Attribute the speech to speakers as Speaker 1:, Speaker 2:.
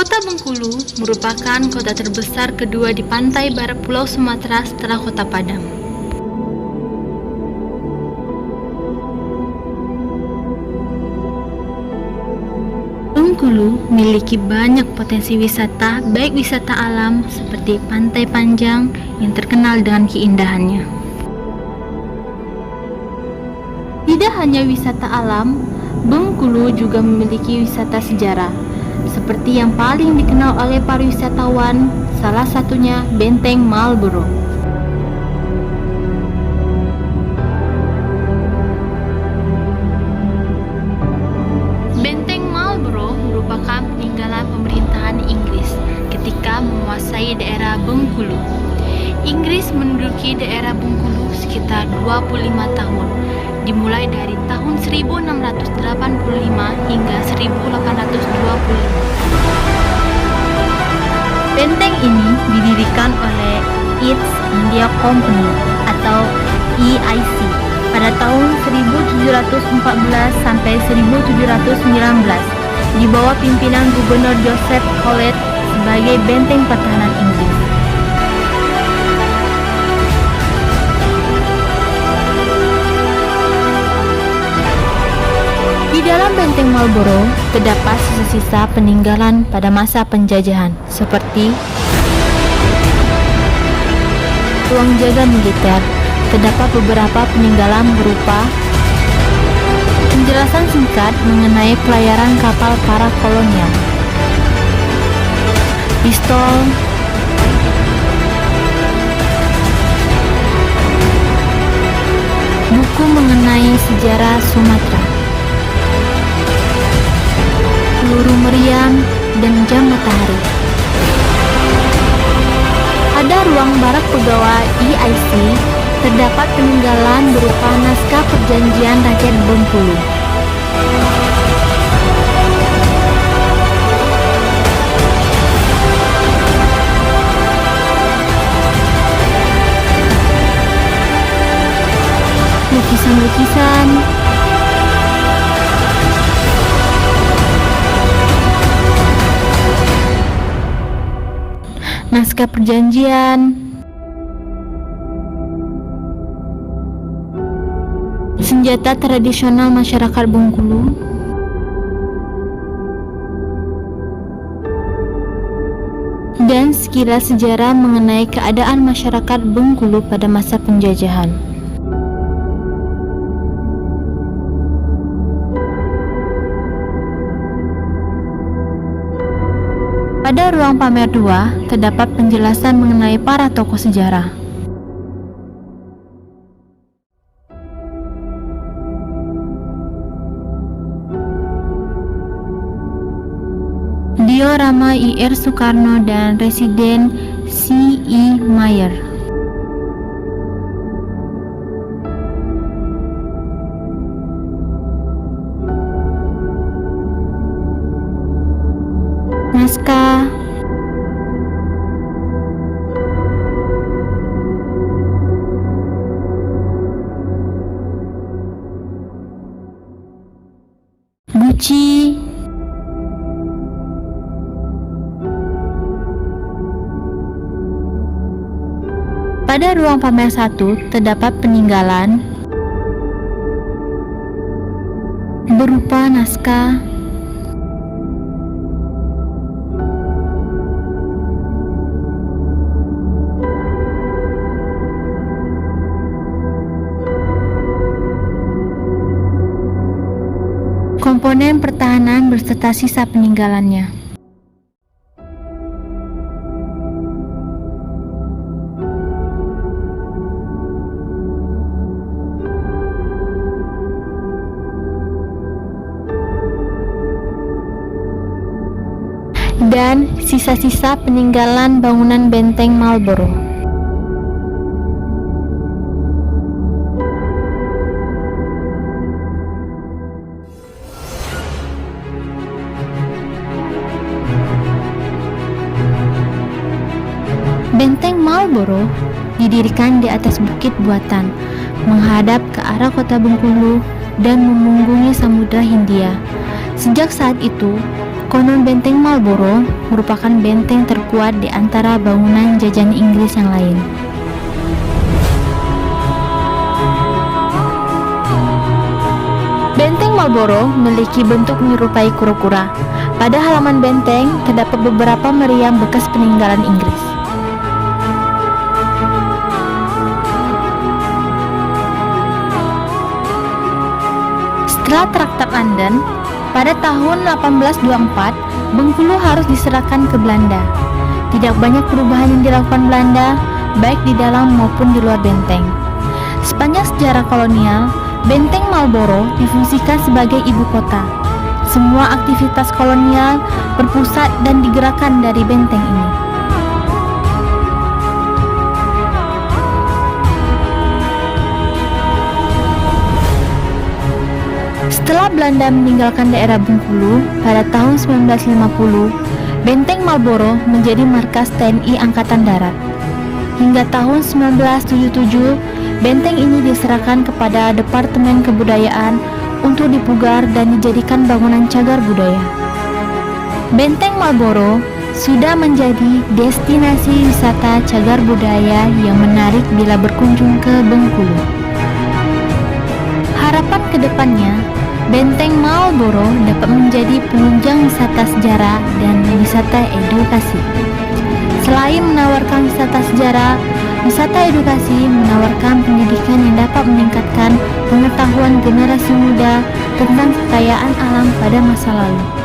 Speaker 1: Kota Bengkulu merupakan kota terbesar kedua di pantai barat Pulau Sumatera setelah Kota Padang. Bengkulu memiliki banyak potensi wisata, baik wisata alam seperti Pantai Panjang yang terkenal dengan keindahannya. Tidak hanya wisata alam, Bengkulu juga memiliki wisata sejarah, seperti yang paling dikenal oleh para wisatawan, salah satunya Benteng Marlborough. Benteng Marlborough merupakan peninggalan pemerintahan Inggris ketika menguasai daerah Bengkulu. Inggris menduduki daerah Bengkulu sekitar 25 tahun, dimulai dari tahun 1685 hingga 1825. Benteng ini didirikan oleh East India Company atau EIC pada tahun 1714 sampai 1719 di bawah pimpinan Gubernur Joseph Collett sebagai benteng pertahanan Inggris. Di dalam Benteng Marlborough terdapat sisa-sisa peninggalan pada masa penjajahan seperti ruang jaga militer. Terdapat beberapa peninggalan berupa penjelasan singkat mengenai pelayaran kapal para kolonial, pistol, buku mengenai sejarah Sumatera, peluru meriam, dan jam matahari. Pada ruang barak pegawai EIC terdapat peninggalan berupa naskah perjanjian rakyat Bengkulu. Lukisan-lukisan, naskah perjanjian, senjata tradisional masyarakat Bengkulu, dan sekilas sejarah mengenai keadaan masyarakat Bengkulu pada masa penjajahan. Pada ruang pamer 2 terdapat penjelasan mengenai para tokoh sejarah. Diorama I.R. Soekarno dan Residen C.E. Mayer. Naskah, guci, pada ruang pamer 1 terdapat peninggalan berupa naskah, komponen pertahanan beserta sisa peninggalannya. Dan sisa-sisa peninggalan bangunan Benteng Marlborough. Benteng Marlborough didirikan di atas bukit buatan, menghadap ke arah kota Bengkulu dan memunggungi Samudra Hindia. Sejak saat itu, Konon benteng Marlborough merupakan benteng terkuat di antara bangunan jajahan Inggris yang lain. Benteng Marlborough memiliki bentuk menyerupai kura-kura. Pada halaman benteng terdapat beberapa meriam bekas peninggalan Inggris. Setelah Traktat London, pada tahun 1824, Bengkulu harus diserahkan ke Belanda. Tidak banyak perubahan yang dilakukan Belanda, baik di dalam maupun di luar benteng. Sepanjang sejarah kolonial, Benteng Marlborough difungsikan sebagai ibu kota. Semua aktivitas kolonial berpusat dan digerakkan dari benteng ini. Setelah Belanda meninggalkan daerah Bengkulu pada tahun 1950, Benteng Marlborough menjadi markas TNI Angkatan Darat. Hingga tahun 1977, benteng ini diserahkan kepada Departemen Kebudayaan untuk dipugar dan dijadikan bangunan cagar budaya. Benteng Marlborough sudah menjadi destinasi wisata cagar budaya yang menarik bila berkunjung ke Bengkulu. Harapan kedepannya, Benteng Marlborough dapat menjadi penunjang wisata sejarah dan wisata edukasi. Selain menawarkan wisata sejarah, wisata edukasi menawarkan pendidikan yang dapat meningkatkan pengetahuan generasi muda tentang kekayaan alam pada masa lalu.